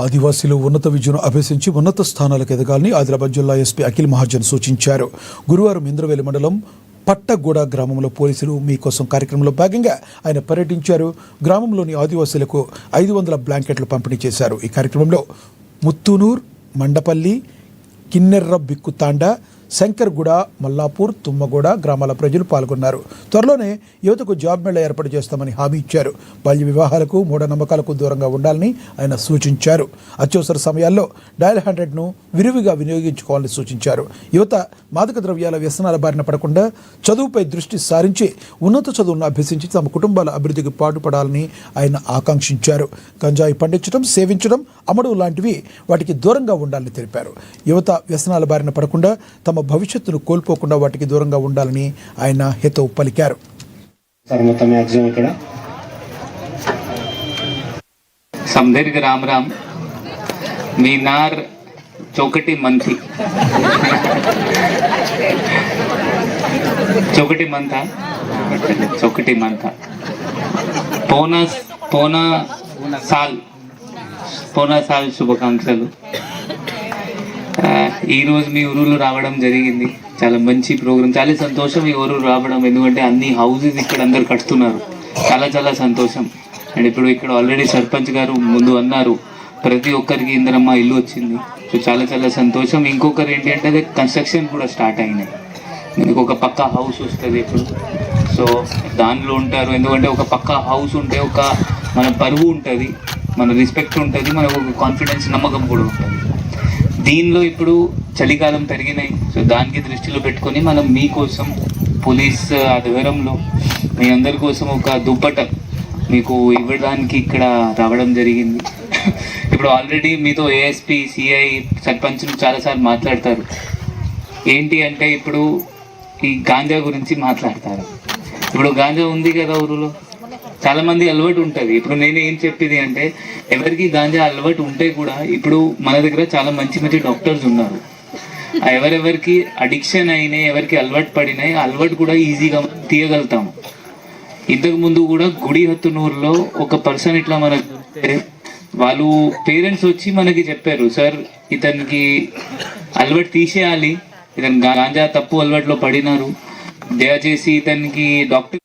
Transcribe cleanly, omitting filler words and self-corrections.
ఆదివాసీలు ఉన్నత విద్యను అభ్యసించి ఉన్నత స్థానాలకు ఎదగాలని ఆదిలాబాద్ జిల్లా ఎస్పీ అఖిల్ మహాజన్ సూచించారు. గురువారం ఇంద్రవేలి మండలం పట్టగూడ గ్రామంలో పోలీసులు మీకోసం కార్యక్రమంలో భాగంగా ఆయన పర్యటించారు. గ్రామంలోని ఆదివాసీలకు 500 బ్లాంకెట్లు పంపిణీ చేశారు. ఈ కార్యక్రమంలో ముత్తూనూర్, మండపల్లి, కిన్నెర్ర బిక్కుతాండా, శంకర్గూడ, మల్లాపూర్, తుమ్మగూడ గ్రామాల ప్రజలు పాల్గొన్నారు. త్వరలోనే యువతకు జాబ్ మేళా ఏర్పాటు చేస్తామని హామీ ఇచ్చారు. బాల్య వివాహాలకు, మూఢనమ్మకాలకు దూరంగా ఉండాలని ఆయన సూచించారు. అత్యవసర సమయాల్లో డయల్ 100ను విరివిగా వినియోగించుకోవాలని సూచించారు. యువత మాదక ద్రవ్యాల వ్యసనాల బారిన పడకుండా చదువుపై దృష్టి సారించి ఉన్నత చదువును అభ్యసించి తమ కుటుంబాల అభివృద్ధికి పాటుపడాలని ఆయన ఆకాంక్షించారు. గంజాయి పండించడం, సేవించడం, అమ్మడం లాంటివి వాటికి దూరంగా ఉండాలని తెలిపారు. యువత వ్యసనాల బారిన పడకుండా తమ భవిష్యత్తును కోల్పోకుండా వాటికి దూరంగా ఉండాలని ఆయన హితవు పలికారు. समदीर्घ राम राम मीनार चौकटी मंथी चौकटी मंथा పోనా సాల్ శుభాకాంక్షలు. ఈరోజు మీ ఊరులో రావడం జరిగింది. చాలా మంచి ప్రోగ్రామ్, చాలా సంతోషం ఈ ఊరు రావడం. ఎందుకంటే అన్ని హౌసెస్ ఇక్కడ అందరు కడుతున్నారు. చాలా సంతోషం. అండ్ ఇప్పుడు ఇక్కడ ఆల్రెడీ సర్పంచ్ గారు ముందు అన్నారు, ప్రతి ఒక్కరికి ఇందిరమ్మ ఇల్లు వచ్చింది. సో చాలా సంతోషం. ఇంకొకరు ఏంటి అంటే అదే కన్స్ట్రక్షన్ కూడా స్టార్ట్ అయినాయి. మీకు ఒక పక్కా హౌస్ వస్తుంది ఇప్పుడు. సో దానిలో ఉంటారు. ఎందుకంటే ఒక పక్కా హౌస్ ఉంటే ఒక మన పరువు ఉంటుంది, మన రెస్పెక్ట్ ఉంటుంది, మనకు ఒక కాన్ఫిడెన్స్, నమ్మకం కూడా ఉంటుంది. దీనిలో ఇప్పుడు చలికాలం పెరిగినాయి. సో దానికి దృష్టిలో పెట్టుకొని మనం మీకోసం పోలీస్ ఆధ్వర్యంలో మీ అందరి కోసం ఒక దుప్పట మీకు ఇవ్వడానికి ఇక్కడ రావడం జరిగింది. ఇప్పుడు ఆల్రెడీ మీతో ఏఎస్పీ, సిఐ, సర్పంచ్లు చాలాసార్లు మాట్లాడతారు. ఏంటి అంటే ఇప్పుడు ఈ గాంజా గురించి మాట్లాడతారు. ఇప్పుడు గాంజా ఉంది కదా ఊరిలో, చాలా మంది అలవాటు ఉంటుంది. ఇప్పుడు నేను ఏం చెప్పేది అంటే ఎవరికి గాంజా అలవాటు ఉంటే కూడా ఇప్పుడు మన దగ్గర చాలా మంచి డాక్టర్స్ ఉన్నారు. ఎవరెవరికి అడిక్షన్ అయినాయి, ఎవరికి అలవాటు పడినాయి, అలవాటు కూడా ఈజీగా తీయగలుగుతాము. ఇంతకు ముందు కూడా గుడిహత్తునూరులో ఒక పర్సన్ ఇట్లా మనకు వాళ్ళు పేరెంట్స్ వచ్చి మనకి చెప్పారు, సార్ ఇతనికి అలవాటు తీసేయాలి, ఇతను గాంజా తప్పు అలవాటులో పడినారు, దయచేసి ఇతనికి డాక్టర్